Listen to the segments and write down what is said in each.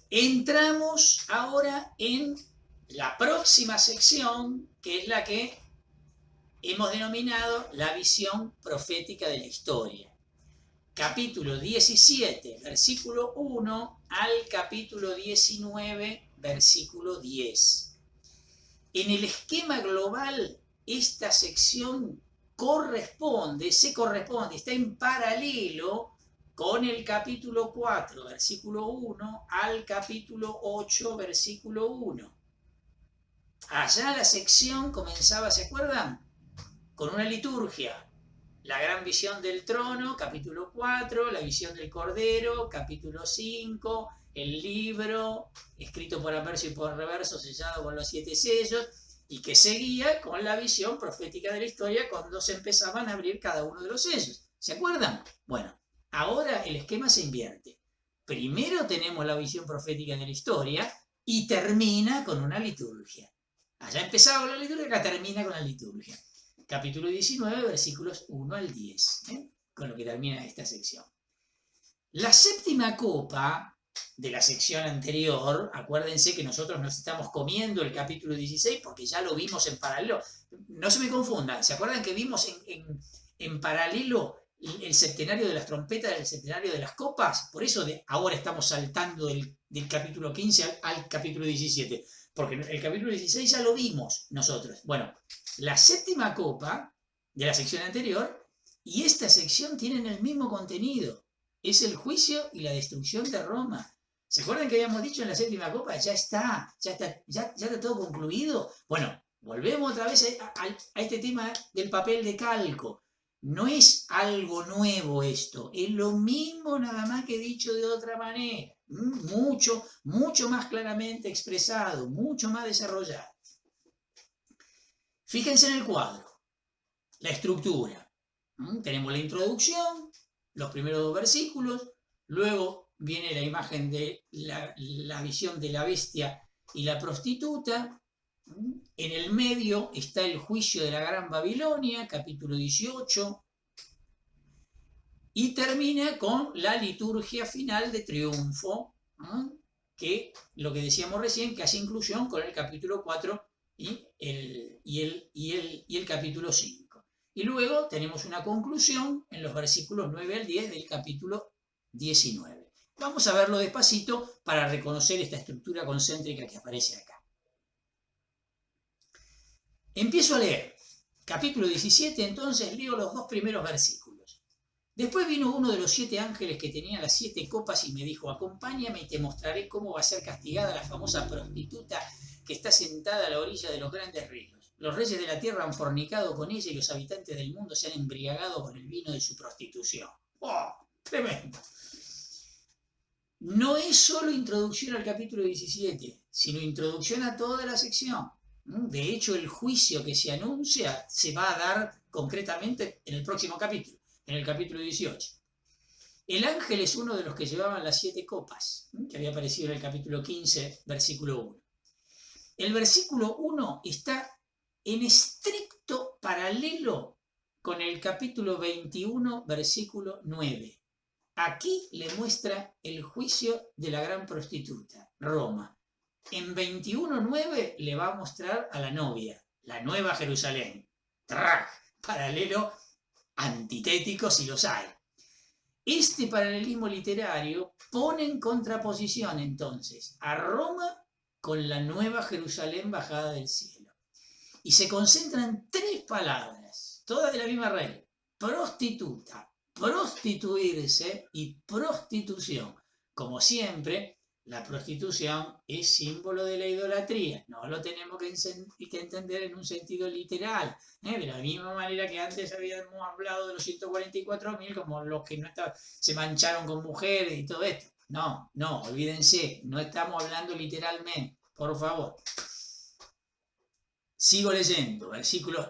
Entramos ahora en la próxima sección, que es la que hemos denominado la visión profética de la historia. Capítulo 17, versículo 1 al capítulo 19, versículo 10. En el esquema global, esta sección está en paralelo con el capítulo 4, versículo 1 al capítulo 8, versículo 1. Allá la sección comenzaba, ¿se acuerdan? Con una liturgia. La gran visión del trono, capítulo 4, la visión del Cordero, capítulo 5, el libro escrito por anverso y por reverso, sellado con los 7 sellos, y que seguía con la visión profética de la historia cuando se empezaban a abrir cada uno de los sellos. ¿Se acuerdan? Bueno, ahora el esquema se invierte. Primero tenemos la visión profética de la historia y termina con una liturgia. Allá empezaba con la liturgia, acá termina con la liturgia. Capítulo 19, versículos 1 al 10, con lo que termina esta sección. La séptima copa de la sección anterior, acuérdense que nosotros nos estamos comiendo el capítulo 16 porque ya lo vimos en paralelo. No se me confundan, ¿se acuerdan que vimos en paralelo el septenario de las trompetas, el septenario de las copas? Por eso ahora estamos saltando del capítulo 15 al capítulo 17, porque el capítulo 16 ya lo vimos nosotros. Bueno, la séptima copa de la sección anterior y esta sección tienen el mismo contenido. Es el juicio y la destrucción de Roma. ¿Se acuerdan que habíamos dicho en la séptima copa? Ya está todo concluido. Bueno, volvemos otra vez a este tema del papel de calco. No es algo nuevo esto, es lo mismo nada más que dicho de otra manera. Mucho más claramente expresado, mucho más desarrollado. Fíjense en el cuadro, la estructura. Tenemos la introducción, los primeros 2 versículos, luego viene la imagen de la visión de la bestia y la prostituta. En el medio está el juicio de la Gran Babilonia, capítulo 18, y termina con la liturgia final de triunfo, que lo que decíamos recién, que hace inclusión con el capítulo 4 y el capítulo 5. Y luego tenemos una conclusión en los versículos 9 al 10 del capítulo 19. Vamos a verlo despacito para reconocer esta estructura concéntrica que aparece acá. Empiezo a leer. Capítulo 17, entonces leo los 2 primeros versículos. Después vino uno de los 7 ángeles que tenía las 7 copas y me dijo: acompáñame y te mostraré cómo va a ser castigada la famosa prostituta que está sentada a la orilla de los grandes ríos. Los reyes de la tierra han fornicado con ella y los habitantes del mundo se han embriagado con el vino de su prostitución. ¡Oh! Tremendo. No es solo introducción al capítulo 17, sino introducción a toda la sección. De hecho, el juicio que se anuncia se va a dar concretamente en el próximo capítulo, en el capítulo 18. El ángel es uno de los que llevaban las 7 copas, que había aparecido en el capítulo 15, versículo 1. El versículo 1 está en estricto paralelo con el capítulo 21, versículo 9. Aquí le muestra el juicio de la gran prostituta, Roma. En 21.9 le va a mostrar a la novia, la Nueva Jerusalén. ¡Trac! Paralelo antitético si los hay. Este paralelismo literario pone en contraposición entonces a Roma con la Nueva Jerusalén bajada del cielo. Y se concentran 3 palabras, todas de la misma raíz: prostituta, prostituirse y prostitución. Como siempre, la prostitución es símbolo de la idolatría. No lo tenemos que entender en un sentido literal. De la misma manera que antes habíamos hablado de los 144.000 como los que no se mancharon con mujeres y todo esto. No, olvídense, no estamos hablando literalmente, por favor. Sigo leyendo,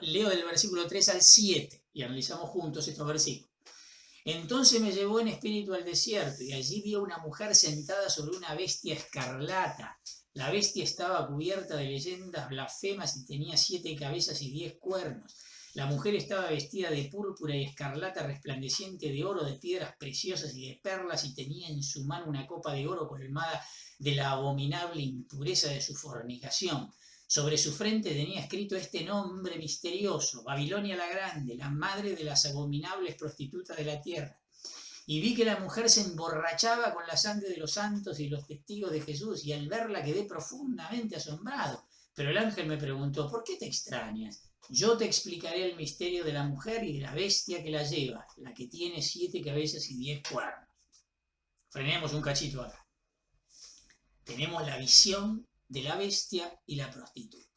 leo del versículo 3 al 7 y analizamos juntos estos versículos. Entonces me llevó en espíritu al desierto y allí vi a una mujer sentada sobre una bestia escarlata. La bestia estaba cubierta de leyendas blasfemas y tenía 7 cabezas y 10 cuernos. La mujer estaba vestida de púrpura y escarlata resplandeciente, de oro, de piedras preciosas y de perlas, y tenía en su mano una copa de oro colmada de la abominable impureza de su fornicación. Sobre su frente tenía escrito este nombre misterioso: Babilonia la Grande, la madre de las abominables prostitutas de la tierra. Y vi que la mujer se emborrachaba con la sangre de los santos y los testigos de Jesús, y al verla quedé profundamente asombrado. Pero el ángel me preguntó: ¿por qué te extrañas? Yo te explicaré el misterio de la mujer y de la bestia que la lleva, la que tiene 7 cabezas y 10 cuernos. Frenemos un cachito acá. Tenemos la visión de la bestia y la prostituta.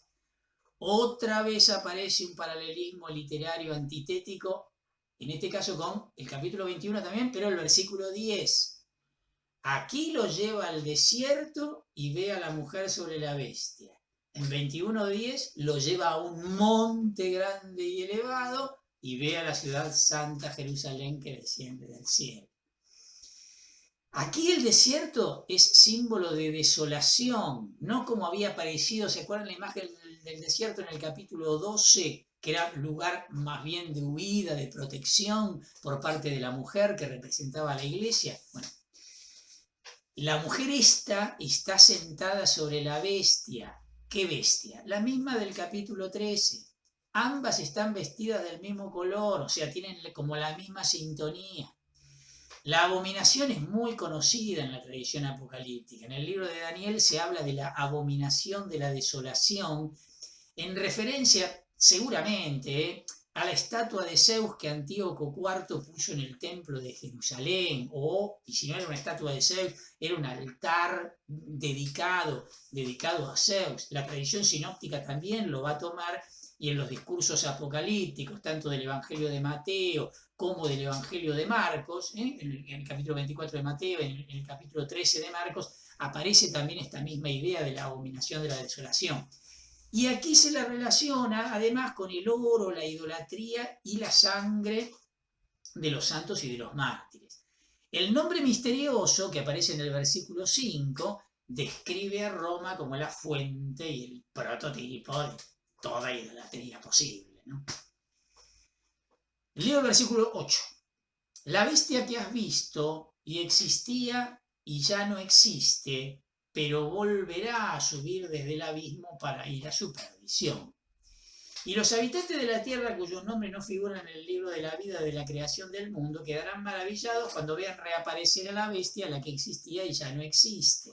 Otra vez aparece un paralelismo literario antitético, en este caso con el capítulo 21 también, pero el versículo 10. Aquí lo lleva al desierto y ve a la mujer sobre la bestia. En 21:10 lo lleva a un monte grande y elevado y ve a la ciudad santa Jerusalén que desciende del cielo. Aquí el desierto es símbolo de desolación, no como había aparecido, ¿se acuerdan la imagen del desierto en el capítulo 12? Que era lugar más bien de huida, de protección por parte de la mujer que representaba a la iglesia. Bueno, la mujer esta está sentada sobre la bestia. ¿Qué bestia? La misma del capítulo 13. Ambas están vestidas del mismo color, o sea, tienen como la misma sintonía. La abominación es muy conocida en la tradición apocalíptica. En el libro de Daniel se habla de la abominación de la desolación, en referencia seguramente a la estatua de Zeus que Antíoco IV puso en el templo de Jerusalén, o, y si no era una estatua de Zeus, era un altar dedicado a Zeus. La tradición sinóptica también lo va a tomar, y en los discursos apocalípticos, tanto del Evangelio de Mateo como del Evangelio de Marcos, en el capítulo 24 de Mateo, en el capítulo 13 de Marcos, aparece también esta misma idea de la abominación de la desolación. Y aquí se la relaciona además con el oro, la idolatría y la sangre de los santos y de los mártires. El nombre misterioso que aparece en el versículo 5 describe a Roma como la fuente y el prototipo de toda idolatría posible, ¿no? Leo el versículo 8. La bestia que has visto y existía y ya no existe, pero volverá a subir desde el abismo para ir a su perdición. Y los habitantes de la tierra cuyos nombres no figuran en el libro de la vida de la creación del mundo quedarán maravillados cuando vean reaparecer a la bestia, la que existía y ya no existe.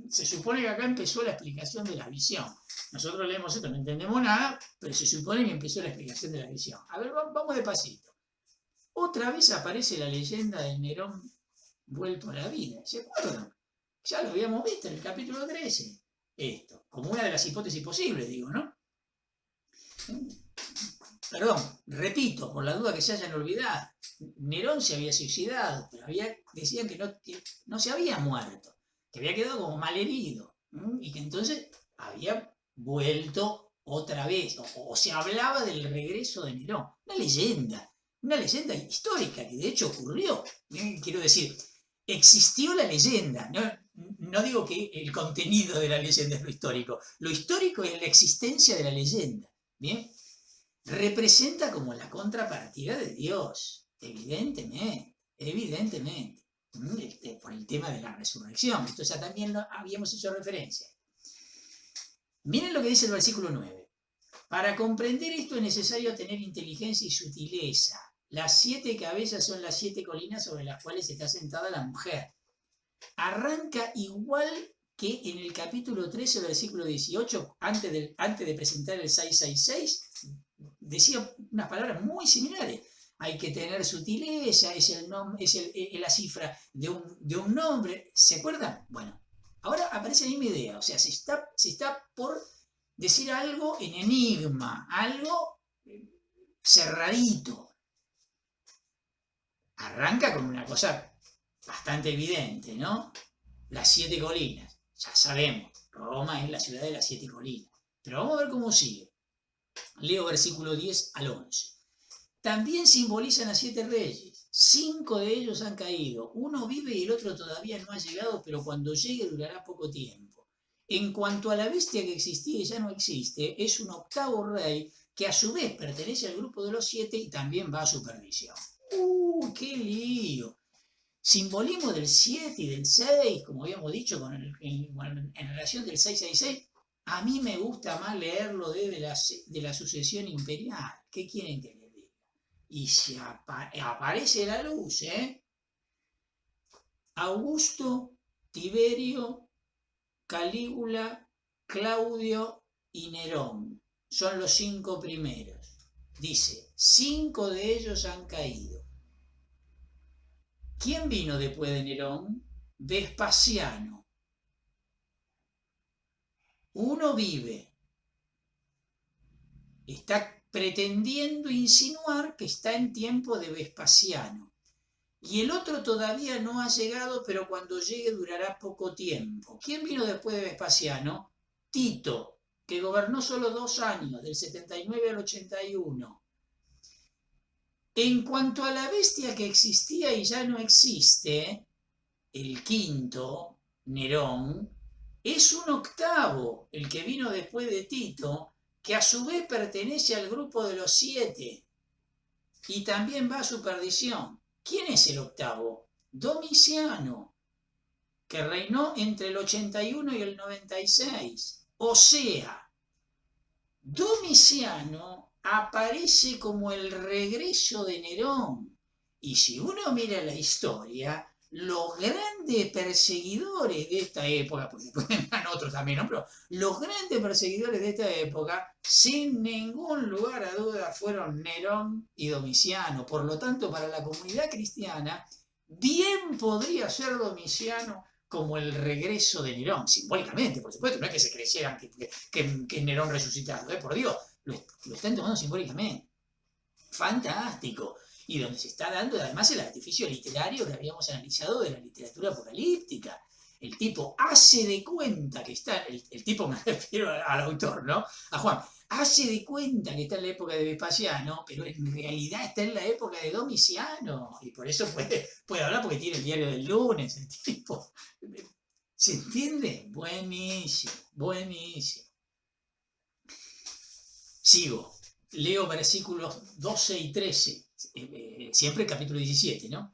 Se supone que acá empezó la explicación de la visión. Nosotros leemos esto, no entendemos nada, pero se supone que empezó la explicación de la visión. A ver, vamos despacito. Otra vez aparece la leyenda de Nerón vuelto a la vida. ¿Se acuerdan? Ya lo habíamos visto en el capítulo 13. Esto, como una de las hipótesis posibles, digo, ¿no? Perdón, repito, por la duda que se hayan olvidado. Nerón se había suicidado, pero decían que no se había muerto, que había quedado como malherido, y que entonces había vuelto otra vez, o se hablaba del regreso de Nerón. Una leyenda histórica que de hecho ocurrió. Quiero decir, existió la leyenda, no digo que el contenido de la leyenda es lo histórico es la existencia de la leyenda, ¿bien? Representa como la contrapartida de Dios, evidentemente, por el tema de la resurrección. Esto ya también habíamos hecho referencia. Miren lo que dice el versículo 9. Para comprender esto es necesario tener inteligencia y sutileza. Las 7 cabezas son las 7 colinas sobre las cuales está sentada la mujer. Arranca igual que en el capítulo 13, versículo 18, antes de presentar el 666, decía unas palabras muy similares. Hay que tener sutileza, es la cifra de un nombre. ¿Se acuerdan? Bueno, ahora aparece la misma idea. O sea, se está por decir algo en enigma, algo cerradito. Arranca con una cosa bastante evidente, ¿no? Las 7 colinas. Ya sabemos, Roma es la ciudad de las 7 colinas. Pero vamos a ver cómo sigue. Leo versículo 10 al 11. También simbolizan a 7 reyes. 5 de ellos han caído. Uno vive y el otro todavía no ha llegado, pero cuando llegue durará poco tiempo. En cuanto a la bestia que existía y ya no existe, es un 8º rey que a su vez pertenece al grupo de los 7 y también va a su perdición. ¡Qué lío! Simbolismo del 7 y del 6, como habíamos dicho en relación del 666, a mí me gusta más leerlo desde de la sucesión imperial. ¿Qué quieren que les diga? Y se aparece la luz, ¿eh? Augusto, Tiberio, Calígula, Claudio y Nerón son los 5 primeros. Dice, 5 de ellos han caído. ¿Quién vino después de Nerón? Vespasiano. Uno vive. Está pretendiendo insinuar que está en tiempo de Vespasiano. Y el otro todavía no ha llegado, pero cuando llegue durará poco tiempo. ¿Quién vino después de Vespasiano? Tito, que gobernó solo 2 años, del 79 al 81. En cuanto a la bestia que existía y ya no existe, el quinto, Nerón, es un octavo, el que vino después de Tito, que a su vez pertenece al grupo de los 7 y también va a su perdición. ¿Quién es el octavo? Domiciano, que reinó entre el 81 y el 96. O sea, Domiciano aparece como el regreso de Nerón. Y si uno mira la historia, los grandes perseguidores de esta época, porque pueden haber otros también, ¿no? Pero los grandes perseguidores de esta época, sin ningún lugar a duda, fueron Nerón y Domiciano. Por lo tanto, para la comunidad cristiana, bien podría ser Domiciano como el regreso de Nerón, simbólicamente, por supuesto, no es que se creyeran que Nerón resucitado, por Dios, lo están tomando simbólicamente. Fantástico. Y donde se está dando además el artificio literario que habíamos analizado de la literatura apocalíptica. El tipo hace de cuenta que está, el tipo me refiero al autor, ¿no? A Juan, hace de cuenta que está en la época de Vespasiano, pero en realidad está en la época de Domiciano. Y por eso puede hablar porque tiene el diario del lunes, el tipo. ¿Se entiende? Buenísimo, buenísimo. Sigo. Leo versículos 12 y 13. Siempre el capítulo 17, ¿no?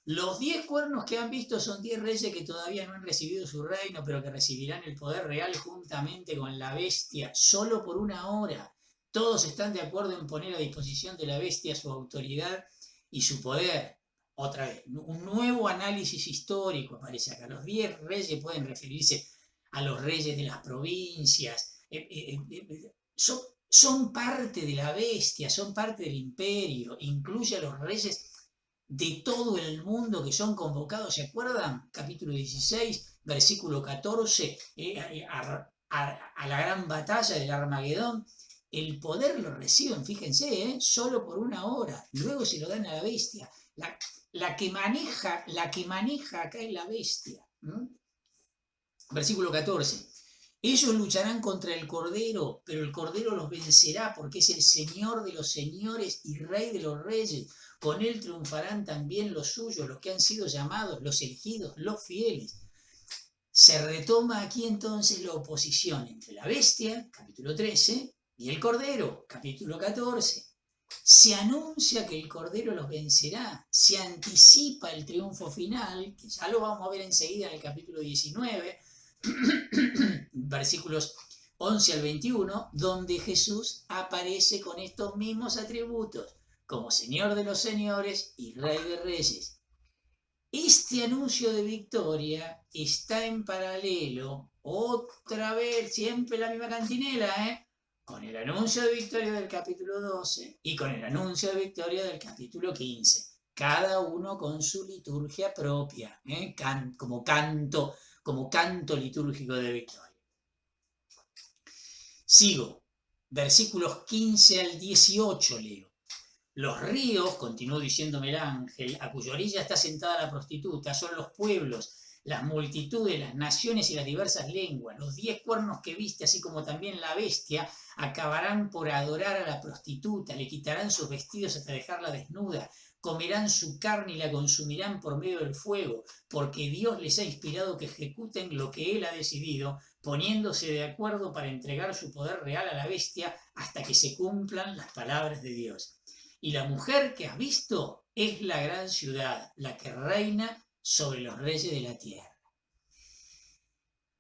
Los 10 cuernos que han visto son 10 reyes que todavía no han recibido su reino, pero que recibirán el poder real juntamente con la bestia, solo por 1 hora. Todos están de acuerdo en poner a disposición de la bestia su autoridad y su poder. Otra vez, un nuevo análisis histórico aparece acá. Los 10 reyes pueden referirse a los reyes de las provincias. Son parte de la bestia, son parte del imperio, incluye a los reyes de todo el mundo que son convocados, ¿se acuerdan? Capítulo 16, versículo 14, a la gran batalla del Armagedón. El poder lo reciben, fíjense, solo por 1 hora, luego se lo dan a la bestia. La que maneja acá es la bestia. Versículo 14. Ellos lucharán contra el Cordero, pero el Cordero los vencerá porque es el Señor de los señores y Rey de los reyes. Con él triunfarán también los suyos, los que han sido llamados, los elegidos, los fieles. Se retoma aquí entonces la oposición entre la bestia, capítulo 13, y el Cordero, capítulo 14. Se anuncia que el Cordero los vencerá, se anticipa el triunfo final, que ya lo vamos a ver enseguida en el capítulo 19, versículos 11 al 21, donde Jesús aparece con estos mismos atributos, como Señor de los señores y Rey de reyes. Este anuncio de victoria está en paralelo, otra vez, siempre la misma cantinela, con el anuncio de victoria del capítulo 12 y con el anuncio de victoria del capítulo 15, cada uno con su liturgia propia, como canto litúrgico de victoria. Sigo, versículos 15 al 18 leo. Los ríos, continuó diciéndome el ángel, a cuya orilla está sentada la prostituta, son los pueblos, las multitudes, las naciones y las diversas lenguas. Los 10 cuernos que viste, así como también la bestia, acabarán por adorar a la prostituta, le quitarán sus vestidos hasta dejarla desnuda, comerán su carne y la consumirán por medio del fuego, porque Dios les ha inspirado que ejecuten lo que Él ha decidido, poniéndose de acuerdo para entregar su poder real a la bestia hasta que se cumplan las palabras de Dios. Y la mujer que has visto es la gran ciudad, la que reina sobre los reyes de la tierra.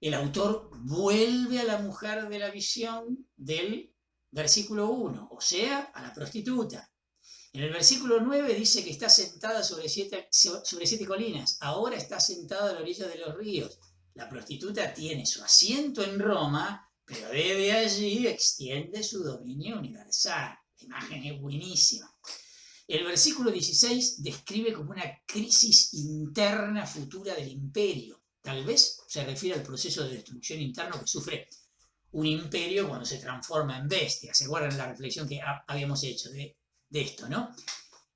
El autor vuelve a la mujer de la visión del versículo 1, o sea, a la prostituta. En el versículo 9 dice que está sentada sobre siete colinas, ahora está sentada a la orilla de los ríos. La prostituta tiene su asiento en Roma, pero desde allí extiende su dominio universal. La imagen es buenísima. El versículo 16 describe como una crisis interna futura del imperio. Tal vez se refiere al proceso de destrucción interno que sufre un imperio cuando se transforma en bestia. ¿Se acuerdan la reflexión que habíamos hecho de esto, no?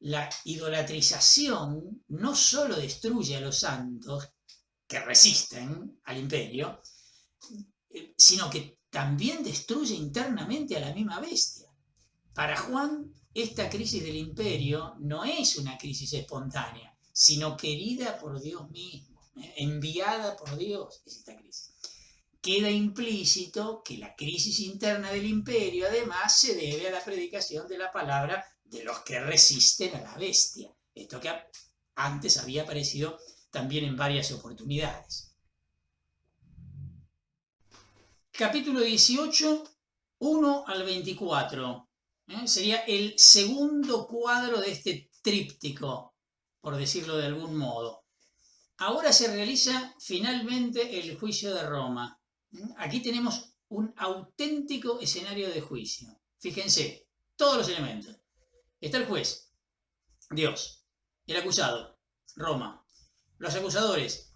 La idolatrización no solo destruye a los santos que resisten al imperio, sino que también destruye internamente a la misma bestia. Para Juan, esta crisis del imperio no es una crisis espontánea, sino querida por Dios mismo, enviada por Dios es esta crisis. Queda implícito que la crisis interna del imperio además se debe a la predicación de la palabra de los que resisten a la bestia. Esto que antes había aparecido también en varias oportunidades. Capítulo 18, 1 al 24. Sería el segundo cuadro de este tríptico, por decirlo de algún modo. Ahora se realiza finalmente el juicio de Roma. Aquí tenemos un auténtico escenario de juicio. Fíjense, todos los elementos. Está el juez, Dios. El acusado, Roma. Los acusadores,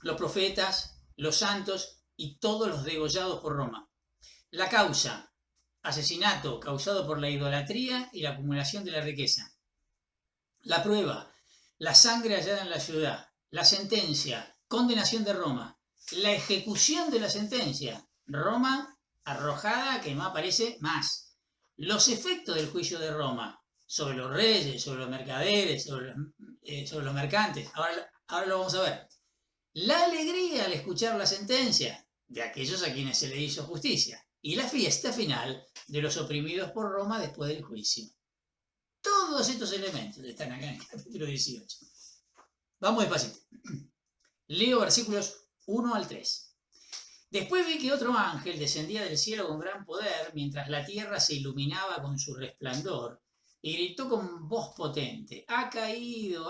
los profetas, los santos y todos los degollados por Roma. La causa, asesinato causado por la idolatría y la acumulación de la riqueza. La prueba, la sangre hallada en la ciudad. La sentencia, condenación de Roma. La ejecución de la sentencia, Roma arrojada que no aparece más. Los efectos del juicio de Roma sobre los reyes, sobre los mercaderes, sobre los mercantes. Ahora lo vamos a ver. La alegría al escuchar la sentencia de aquellos a quienes se le hizo justicia. Y la fiesta final de los oprimidos por Roma después del juicio. Todos estos elementos están acá en el capítulo 18. Vamos despacito. Leo versículos 1 al 3. Después vi que otro ángel descendía del cielo con gran poder, mientras la tierra se iluminaba con su resplandor, y gritó con voz potente: ha caído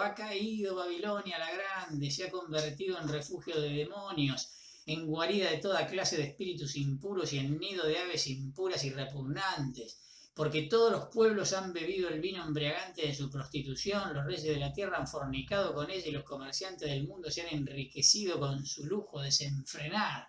Babilonia la grande, se ha convertido en refugio de demonios, en guarida de toda clase de espíritus impuros y en nido de aves impuras y repugnantes. Porque todos los pueblos han bebido el vino embriagante de su prostitución, los reyes de la tierra han fornicado con ella y los comerciantes del mundo se han enriquecido con su lujo desenfrenado.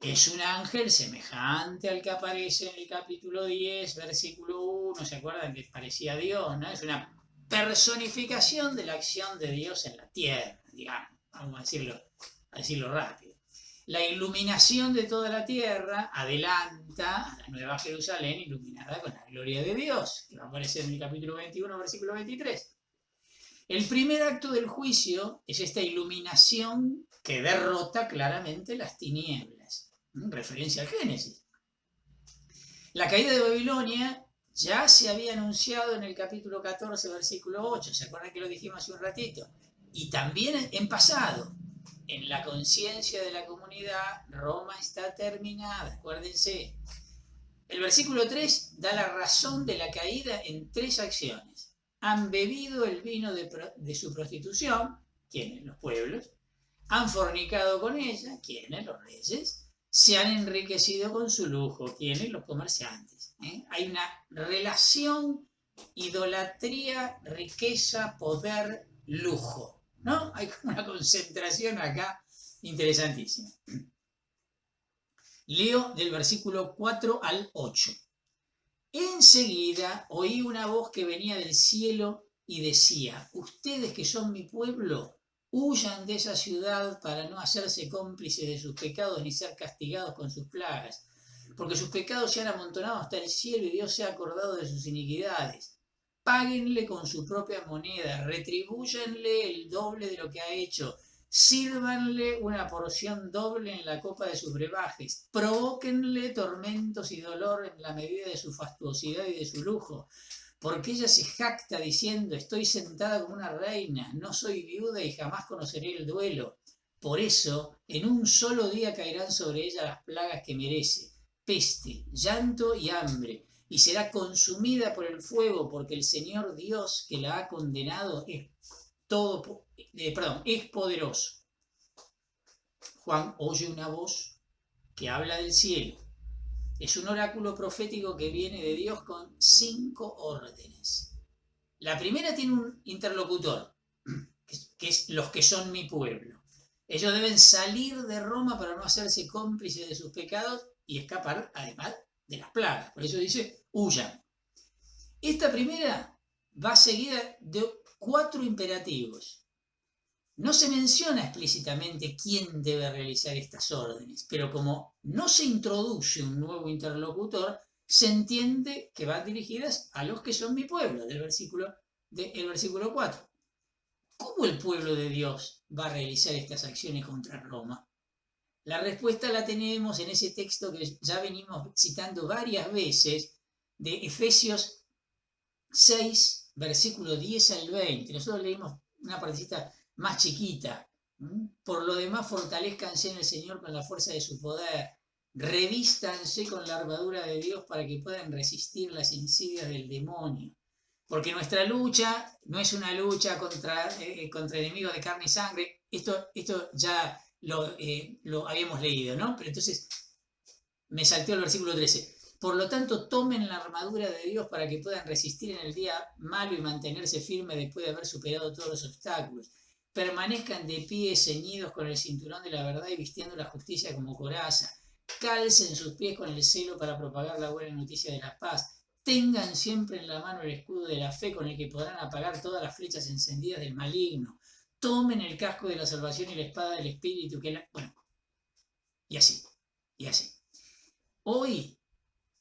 Es un ángel semejante al que aparece en el capítulo 10, versículo 1, ¿se acuerdan que parecía Dios, no? Es una personificación de la acción de Dios en la tierra, digamos, vamos a decirlo rápido. La iluminación de toda la tierra adelanta a la Nueva Jerusalén iluminada con la gloria de Dios, que va a aparecer en el capítulo 21, versículo 23. El primer acto del juicio es esta iluminación que derrota claramente las tinieblas, referencia al Génesis. La caída de Babilonia ya se había anunciado en el capítulo 14, versículo 8, ¿se acuerdan que lo dijimos hace un ratito? Y también en pasado. En la conciencia de la comunidad, Roma está terminada, acuérdense. El versículo 3 da la razón de la caída en tres acciones. Han bebido el vino de su prostitución, ¿quiénes? Los pueblos. Han fornicado con ella, ¿quiénes? Los reyes. Se han enriquecido con su lujo, ¿quiénes? Los comerciantes. Hay una relación idolatría, riqueza, poder, lujo. ¿No? Hay como una concentración acá interesantísima. Leo del versículo 4 al 8. Enseguida oí una voz que venía del cielo y decía: ustedes que son mi pueblo, huyan de esa ciudad para no hacerse cómplices de sus pecados ni ser castigados con sus plagas, porque sus pecados se han amontonado hasta el cielo y Dios se ha acordado de sus iniquidades. Páguenle con su propia moneda, retribúyenle el doble de lo que ha hecho, Sírvanle una porción doble en la copa de sus brebajes, provóquenle tormentos y dolor en la medida de su fastuosidad y de su lujo, porque ella se jacta diciendo, estoy sentada como una reina, no soy viuda y jamás conoceré el duelo. Por eso, en un solo día caerán sobre ella las plagas que merece, peste, llanto y hambre, y será consumida por el fuego, porque el Señor Dios que la ha condenado es poderoso. Juan oye una voz que habla del cielo. Es un oráculo profético que viene de Dios con 5 órdenes. La primera tiene un interlocutor, que es los que son mi pueblo. Ellos deben salir de Roma para no hacerse cómplices de sus pecados y escapar, además, de las plagas. Por eso dice, huyan. Esta primera va seguida de 4 imperativos. No se menciona explícitamente quién debe realizar estas órdenes, pero como no se introduce un nuevo interlocutor, se entiende que van dirigidas a los que son mi pueblo, del versículo 4. ¿Cómo el pueblo de Dios va a realizar estas acciones contra Roma? La respuesta la tenemos en ese texto que ya venimos citando varias veces, de Efesios 6, versículo 10 al 20. Nosotros leímos una partecita más chiquita. Por lo demás, fortalezcanse en el Señor con la fuerza de su poder. Revístanse con la armadura de Dios para que puedan resistir las insidias del demonio. Porque nuestra lucha no es una lucha contra enemigos de carne y sangre. Esto ya lo habíamos leído, ¿no? Pero entonces me salteó el versículo 13. Por lo tanto, tomen la armadura de Dios para que puedan resistir en el día malo y mantenerse firmes después de haber superado todos los obstáculos. Permanezcan de pie, ceñidos con el cinturón de la verdad y vistiendo la justicia como coraza. Calcen sus pies con el celo para propagar la buena noticia de la paz. Tengan siempre en la mano el escudo de la fe con el que podrán apagar todas las flechas encendidas del maligno. Tomen el casco de la salvación y la espada del Espíritu. Bueno, y así. Hoy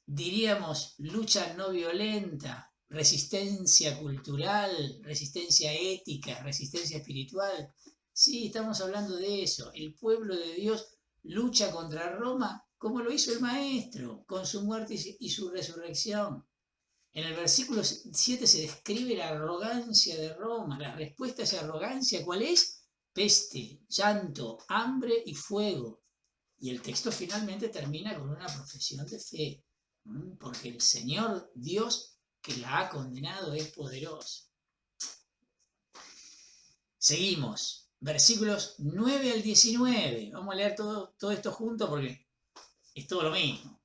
diríamos lucha no violenta, resistencia cultural, resistencia ética, resistencia espiritual. Sí, estamos hablando de eso. El pueblo de Dios lucha contra Roma como lo hizo el Maestro, con su muerte y su resurrección. En el versículo 7 se describe la arrogancia de Roma. La respuesta a esa arrogancia, ¿cuál es? Peste, llanto, hambre y fuego. Y el texto finalmente termina con una profesión de fe, porque el Señor Dios que la ha condenado es poderoso. Seguimos, versículos 9 al 19. Vamos a leer todo esto junto porque es todo lo mismo.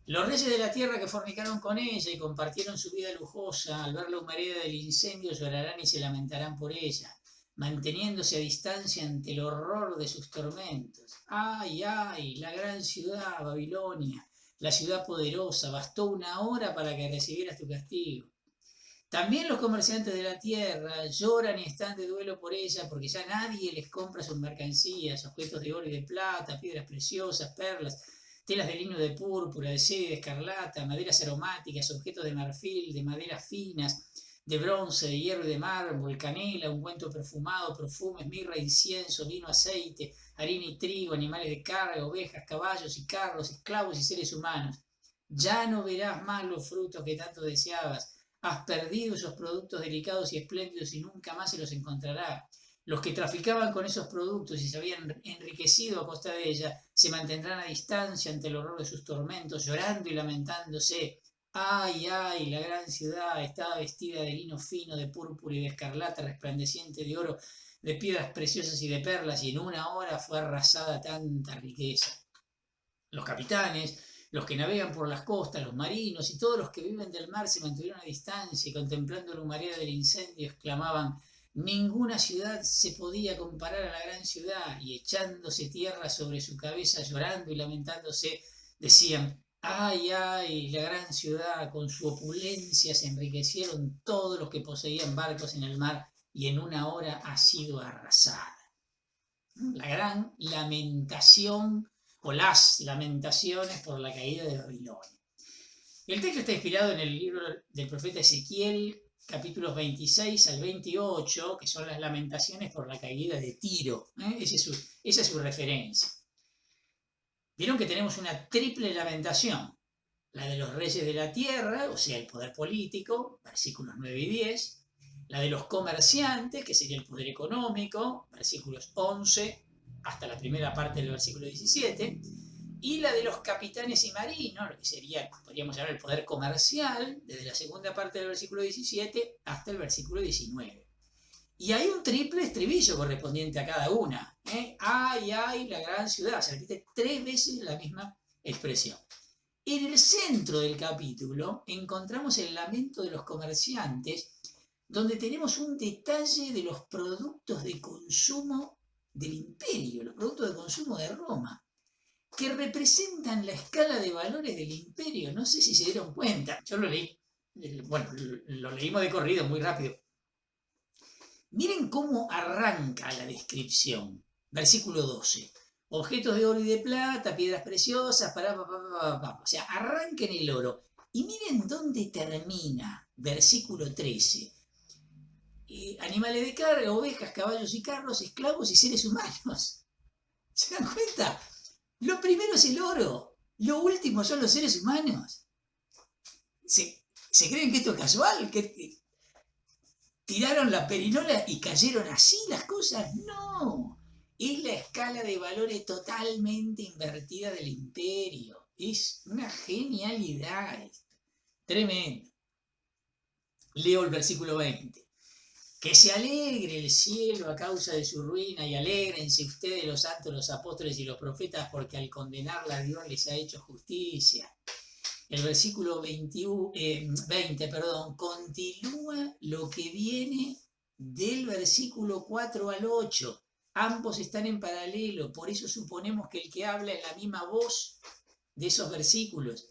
Los reyes de la tierra que fornicaron con ella y compartieron su vida lujosa, al ver la humareda del incendio llorarán y se lamentarán por ella, manteniéndose a distancia ante el horror de sus tormentos. ¡Ay, ay! La gran ciudad, Babilonia, la ciudad poderosa, bastó una hora para que recibieras tu castigo. También los comerciantes de la tierra lloran y están de duelo por ella, porque ya nadie les compra sus mercancías, objetos de oro y de plata, piedras preciosas, perlas, telas de lino de púrpura, de seda y de escarlata, maderas aromáticas, objetos de marfil, de maderas finas, de bronce, de hierro y de mármol, canela, ungüento perfumado, perfumes, mirra, incienso, vino, aceite, harina y trigo, animales de carga, ovejas, caballos y carros, esclavos y seres humanos. Ya no verás más los frutos que tanto deseabas. Has perdido esos productos delicados y espléndidos y nunca más se los encontrará. Los que traficaban con esos productos y se habían enriquecido a costa de ella, se mantendrán a distancia ante el horror de sus tormentos, llorando y lamentándose. ¡Ay, ay! La gran ciudad estaba vestida de lino fino, de púrpura y de escarlata, resplandeciente de oro, de piedras preciosas y de perlas, y en una hora fue arrasada tanta riqueza. Los capitanes, los que navegan por las costas, los marinos y todos los que viven del mar se mantuvieron a distancia y contemplando la humareda del incendio exclamaban: ninguna ciudad se podía comparar a la gran ciudad, y echándose tierra sobre su cabeza, llorando y lamentándose, decían: ¡ay, ay! La gran ciudad, con su opulencia se enriquecieron todos los que poseían barcos en el mar, y en una hora ha sido arrasada. La gran lamentación o las lamentaciones por la caída de Babilonia. El texto está inspirado en el libro del profeta Ezequiel, capítulos 26 al 28, que son las lamentaciones por la caída de Tiro. Esa es su referencia. Vieron que tenemos una triple lamentación. La de los reyes de la tierra, o sea, el poder político, versículos 9 y 10. La de los comerciantes, que sería el poder económico, versículos 11 hasta la primera parte del versículo 17. Y la de los capitanes y marinos, lo que sería, podríamos llamar el poder comercial, desde la segunda parte del versículo 17 hasta el versículo 19. Y hay un triple estribillo correspondiente a cada una. Ay, ay, la gran ciudad. Se repite 3 veces la misma expresión. En el centro del capítulo encontramos el lamento de los comerciantes, donde tenemos un detalle de los productos de consumo del imperio, los productos de consumo de Roma, que representan la escala de valores del imperio. No sé si se dieron cuenta. Yo lo leí, bueno, lo leímos de corrido muy rápido. Miren cómo arranca la descripción. Versículo 12. Objetos de oro y de plata, piedras preciosas, o sea, arranca en el oro. Y miren dónde termina. Versículo 13. Animales de carga, ovejas, caballos y carros, esclavos y seres humanos. ¿Se dan cuenta? Lo primero es el oro, lo último son los seres humanos. ¿Se creen que esto es casual? ¿Que tiraron la perinola y cayeron así las cosas? No, es la escala de valores totalmente invertida del imperio. Es una genialidad esto. Tremendo. Leo el versículo 20. Que se alegre el cielo a causa de su ruina y alégrense ustedes los santos, los apóstoles y los profetas, porque al condenarla Dios les ha hecho justicia. El versículo 20, continúa lo que viene del versículo 4 al 8. Ambos están en paralelo, por eso suponemos que el que habla es la misma voz de esos versículos.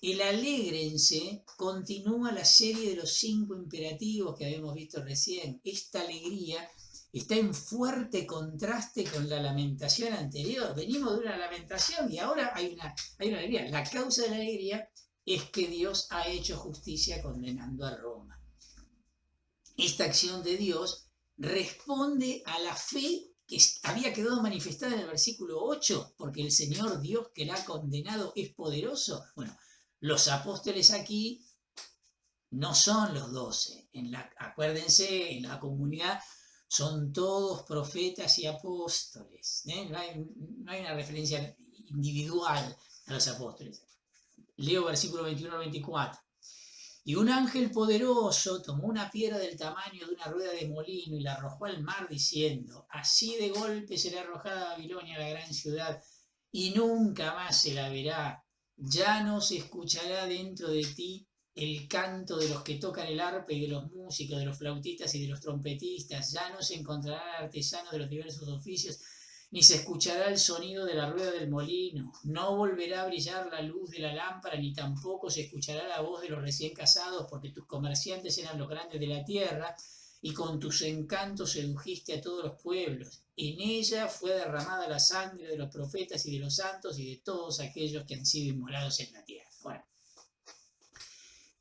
El alégrense continúa la serie de los 5 imperativos que habíamos visto recién. Esta alegría está en fuerte contraste con la lamentación anterior. Venimos de una lamentación y ahora hay una alegría. La causa de la alegría es que Dios ha hecho justicia condenando a Roma. Esta acción de Dios responde a la fe que había quedado manifestada en el versículo 8, porque el Señor Dios que la ha condenado es poderoso. Bueno, los apóstoles aquí no son los 12. Acuérdense, en la comunidad son todos profetas y apóstoles. No hay una referencia individual a los apóstoles. Leo versículo 21 al 24. Y un ángel poderoso tomó una piedra del tamaño de una rueda de molino y la arrojó al mar diciendo: así de golpe será arrojada a Babilonia, la gran ciudad, y nunca más se la verá. Ya no se escuchará dentro de ti el canto de los que tocan el arpa y de los músicos, de los flautistas y de los trompetistas. Ya no se encontrarán artesanos de los diversos oficios, ni se escuchará el sonido de la rueda del molino. No volverá a brillar la luz de la lámpara, ni tampoco se escuchará la voz de los recién casados, porque tus comerciantes eran los grandes de la tierra, y con tus encantos sedujiste a todos los pueblos. En ella fue derramada la sangre de los profetas y de los santos y de todos aquellos que han sido inmolados en la tierra. Bueno,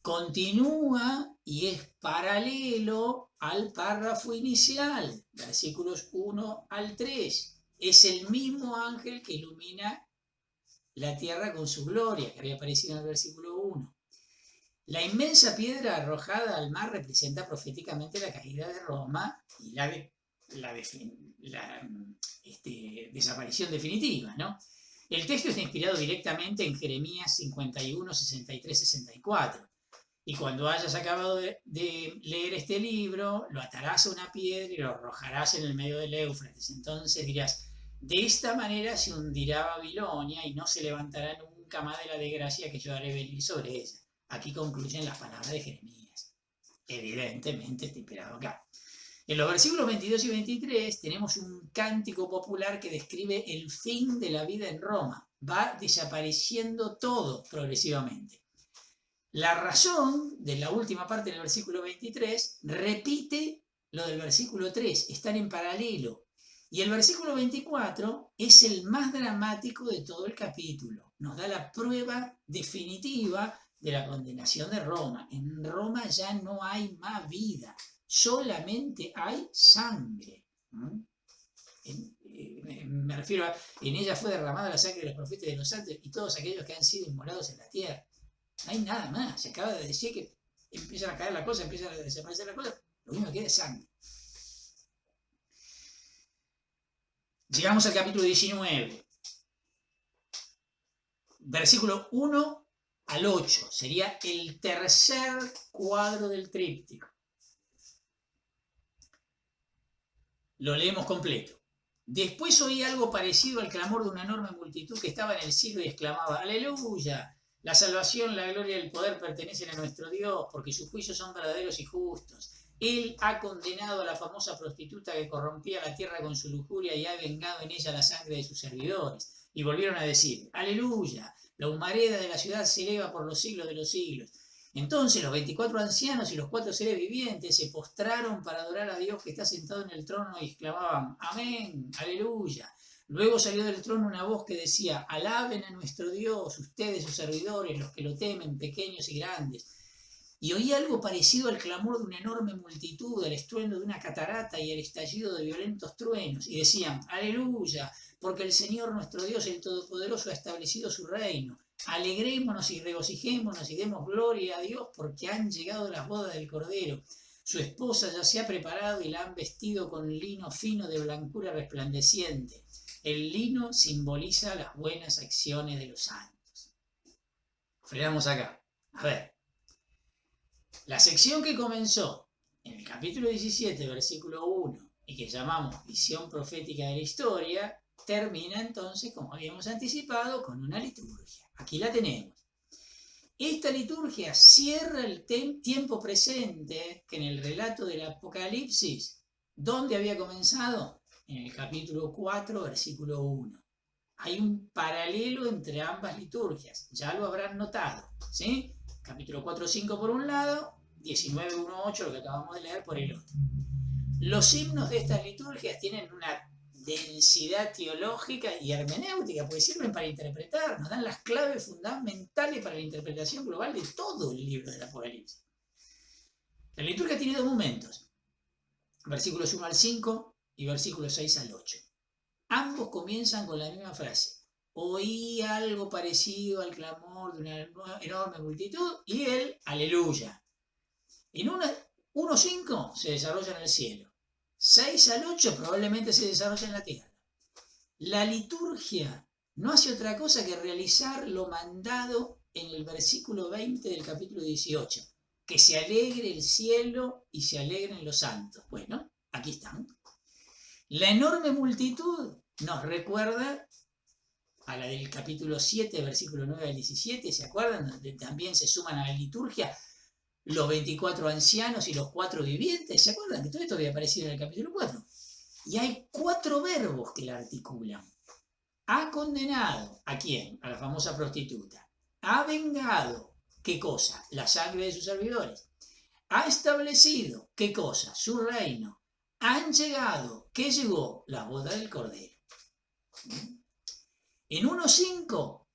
continúa y es paralelo al párrafo inicial, versículos 1 al 3. Es el mismo ángel que ilumina la tierra con su gloria, que había aparecido en el versículo 1. La inmensa piedra arrojada al mar representa proféticamente la caída de Roma y la desaparición definitiva, ¿no? El texto está inspirado directamente en Jeremías 51, 63, 64. Y cuando hayas acabado de leer este libro, lo atarás a una piedra y lo arrojarás en el medio del Éufrates. Entonces dirás: de esta manera se hundirá Babilonia y no se levantará nunca más de la desgracia que yo haré venir sobre ella. Aquí concluyen las palabras de Jeremías. Evidentemente está inspirado acá. En los versículos 22 y 23 tenemos un cántico popular que describe el fin de la vida en Roma. Va desapareciendo todo progresivamente. La razón de la última parte del versículo 23 repite lo del versículo 3, están en paralelo. Y el versículo 24 es el más dramático de todo el capítulo. Nos da la prueba definitiva de la condenación de Roma. En Roma ya no hay más vida, solamente hay sangre. Me refiero a, en ella fue derramada la sangre de los profetas y de los santos y todos aquellos que han sido inmolados en la tierra. No hay nada más. Se acaba de decir que empiezan a caer las cosas, empiezan a desaparecer las cosas. Lo único que queda es sangre. Llegamos al capítulo 19. Versículo 1 al 8. Sería el tercer cuadro del tríptico. Lo leemos completo. Después oí algo parecido al clamor de una enorme multitud que estaba en el cielo y exclamaba: ¡Aleluya! La salvación, la gloria y el poder pertenecen a nuestro Dios, porque sus juicios son verdaderos y justos. Él ha condenado a la famosa prostituta que corrompía la tierra con su lujuria y ha vengado en ella la sangre de sus servidores. Y volvieron a decir: ¡Aleluya! La humareda de la ciudad se eleva por los siglos de los siglos. Entonces los 24 ancianos y los 4 seres vivientes se postraron para adorar a Dios que está sentado en el trono y exclamaban: ¡Amén! ¡Aleluya! Luego salió del trono una voz que decía: alaben a nuestro Dios, ustedes sus servidores, los que lo temen, pequeños y grandes. Y oí algo parecido al clamor de una enorme multitud, al estruendo de una catarata y al estallido de violentos truenos. Y decían: aleluya, porque el Señor nuestro Dios, el Todopoderoso, ha establecido su reino. Alegrémonos y regocijémonos y demos gloria a Dios, porque han llegado las bodas del Cordero. Su esposa ya se ha preparado y la han vestido con lino fino de blancura resplandeciente. El lino simboliza las buenas acciones de los santos. Frenamos acá. A ver. La sección que comenzó en el capítulo 17, versículo 1, y que llamamos visión profética de la historia, termina entonces, como habíamos anticipado, con una liturgia. Aquí la tenemos. Esta liturgia cierra el tiempo presente que en el relato del Apocalipsis, ¿dónde había comenzado? En el capítulo 4, versículo 1. Hay un paralelo entre ambas liturgias, ya lo habrán notado, ¿sí? Capítulo 4, 5 por un lado, 19, 1, 8, lo que acabamos de leer, por el otro. Los himnos de estas liturgias tienen una densidad teológica y hermenéutica, porque sirven para interpretar, nos dan las claves fundamentales para la interpretación global de todo el libro del Apocalipsis. La liturgia tiene dos momentos, versículos 1 al 5 y versículos 6 al 8. Ambos comienzan con la misma frase: oí algo parecido al clamor de una enorme multitud, y el aleluya. En 1.5 se desarrolla en el cielo, 6 al 8 probablemente se desarrolla en la tierra. La liturgia no hace otra cosa que realizar lo mandado en el versículo 20 del capítulo 18, que se alegre el cielo y se alegren los santos. Bueno, aquí están. La enorme multitud nos recuerda a la del capítulo 7, versículo 9 al 17, ¿se acuerdan? Donde también se suman a la liturgia los 24 ancianos y los 4 vivientes, ¿se acuerdan? Que todo esto había aparecido en el capítulo 4. Y hay 4 verbos que la articulan. Ha condenado, ¿a quién? A la famosa prostituta. Ha vengado, ¿qué cosa? La sangre de sus servidores. Ha establecido, ¿qué cosa? Su reino. Han llegado, ¿qué llegó? La boda del Cordero. En 1.5,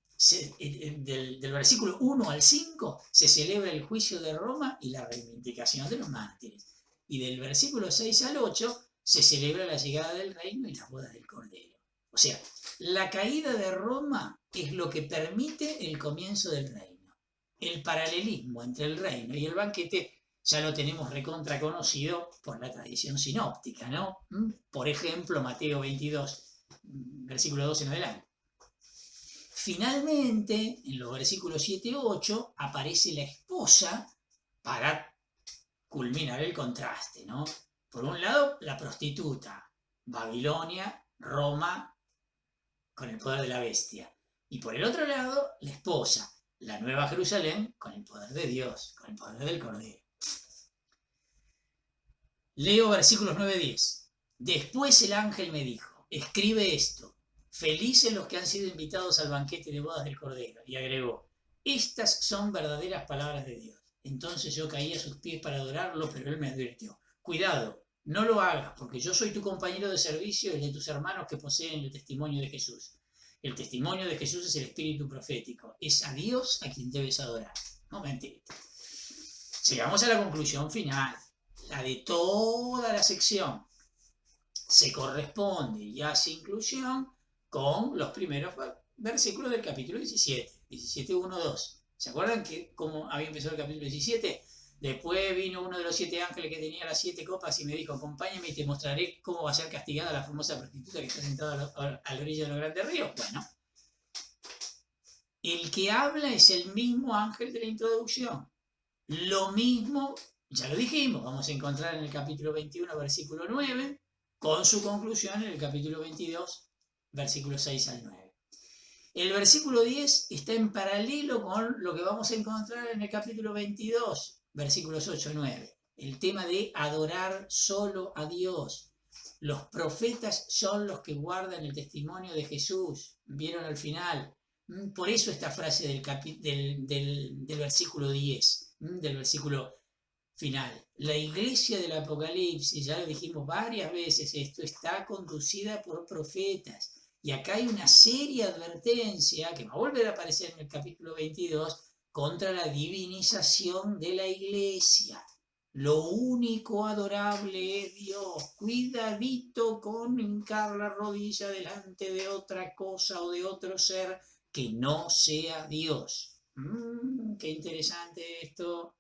del versículo 1 al 5, se celebra el juicio de Roma y la reivindicación de los mártires. Y del versículo 6 al 8 se celebra la llegada del reino y las bodas del Cordero. O sea, la caída de Roma es lo que permite el comienzo del reino. El paralelismo entre el reino y el banquete ya lo tenemos recontra conocido por la tradición sinóptica, ¿no? Por ejemplo, Mateo 22, versículo 2 en adelante. Finalmente, en los versículos 7 y 8, aparece la esposa para culminar el contraste, ¿no? Por un lado, la prostituta, Babilonia, Roma, con el poder de la bestia. Y por el otro lado, la esposa, la Nueva Jerusalén, con el poder de Dios, con el poder del Cordero. Leo versículos 9 y 10. Después el ángel me dijo: escribe esto. Felices los que han sido invitados al banquete de bodas del Cordero. Y agregó: estas son verdaderas palabras de Dios. Entonces yo caí a sus pies para adorarlo, pero él me advirtió: cuidado, no lo hagas, porque yo soy tu compañero de servicio y de tus hermanos que poseen el testimonio de Jesús. El testimonio de Jesús es el espíritu profético. Es a Dios a quien debes adorar. Momentito. Llegamos a la conclusión final, la de toda la sección. Se corresponde y hace inclusión con los primeros versículos del capítulo 17, 17, 1, 2. ¿Se acuerdan que cómo había empezado el capítulo 17? Después vino uno de los 7 ángeles que tenía las 7 copas y me dijo, acompáñame y te mostraré cómo va a ser castigada la famosa prostituta que está sentada a la orilla de los grandes ríos. Bueno, el que habla es el mismo ángel de la introducción. Lo mismo, ya lo dijimos, vamos a encontrar en el capítulo 21, versículo 9, con su conclusión en el capítulo 22, versículos 6 al 9. El versículo 10 está en paralelo con lo que vamos a encontrar en el capítulo 22, versículos 8 al 9. El tema de adorar solo a Dios. Los profetas son los que guardan el testimonio de Jesús. ¿Vieron al final? Por eso esta frase del versículo 10, del versículo final. La iglesia del Apocalipsis, ya lo dijimos varias veces, esto está conducida por profetas. Y acá hay una seria advertencia que va a volver a aparecer en el capítulo 22 contra la divinización de la iglesia. Lo único adorable es Dios. Cuidadito con hincar la rodilla delante de otra cosa o de otro ser que no sea Dios. Qué interesante esto.